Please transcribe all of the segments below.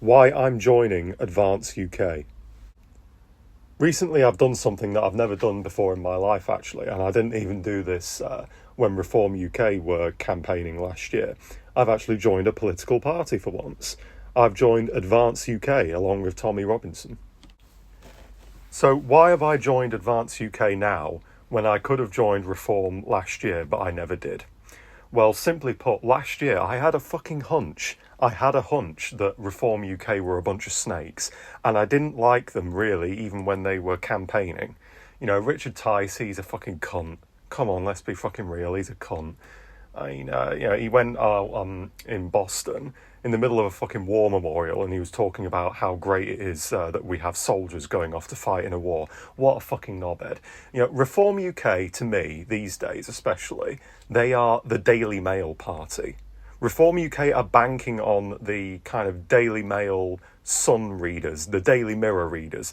why I'm joining Advance UK. Recently I've done something that I've never done before in my life actually, and I didn't even do this when Reform UK were campaigning last year. I've actually joined a political party for once. I've joined Advance UK along with Tommy Robinson. So why have I joined Advance UK now when I could have joined Reform last year but I never did? Well, simply put, last year I had a fucking hunch. I had a hunch that Reform UK were a bunch of snakes, and I didn't like them really, even when they were campaigning. You know, Richard Tice, he's a fucking cunt. Come on, let's be fucking real, he's a cunt. I mean, he went in Boston in the middle of a fucking war memorial, and he was talking about how great it is that we have soldiers going off to fight in a war. What a fucking knobhead. You know, Reform UK, to me, these days especially, they are the Daily Mail party. Reform UK are banking on the kind of Daily Mail Sun readers, the Daily Mirror readers,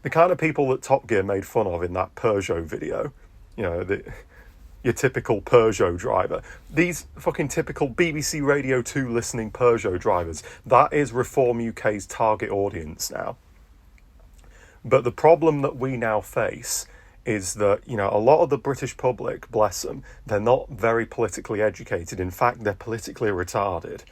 the kind of people that Top Gear made fun of in that Peugeot video. You know, your typical Peugeot driver. These fucking typical BBC Radio 2 listening Peugeot drivers. That is Reform UK's target audience now. But the problem that we now face is that, you know, a lot of the British public, bless them, they're not very politically educated. In fact, they're politically retarded.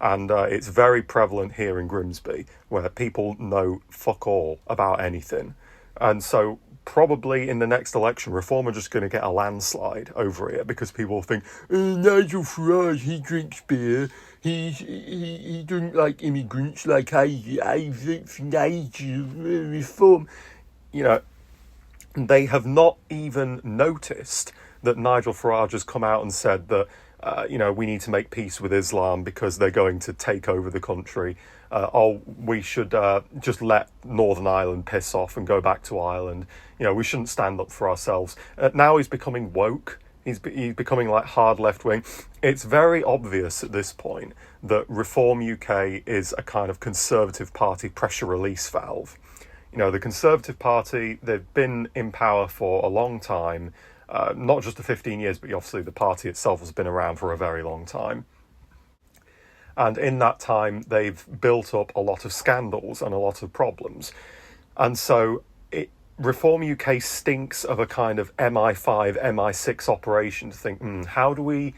And it's very prevalent here in Grimsby, where people know fuck all about anything. And so probably in the next election, Reform are just going to get a landslide over here because people think, Nigel Farage, he drinks beer. He doesn't like immigrants like I vote for Nigel. Reform. You know, they have not even noticed that Nigel Farage has come out and said that, you know, we need to make peace with Islam because they're going to take over the country. We should just let Northern Ireland piss off and go back to Ireland. You know, we shouldn't stand up for ourselves. Now he's becoming woke. He's becoming like hard left wing. It's very obvious at this point that Reform UK is a kind of Conservative Party pressure release valve. You know, the Conservative Party, they've been in power for a long time, not just the 15 years, but obviously the party itself has been around for a very long time. And in that time, they've built up a lot of scandals and a lot of problems. And so Reform UK stinks of a kind of MI5, MI6 operation to think, how do we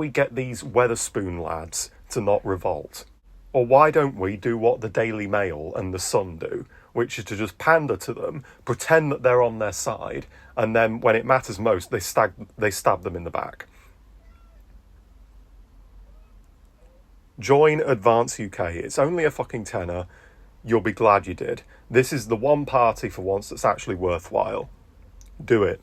get these Weatherspoon lads to not revolt? Or why don't we do what the Daily Mail and the Sun do, which is to just pander to them, pretend that they're on their side, and then when it matters most, they stab them in the back. Join Advance UK. It's only a fucking tenner. You'll be glad you did. This is the one party for once that's actually worthwhile. Do it.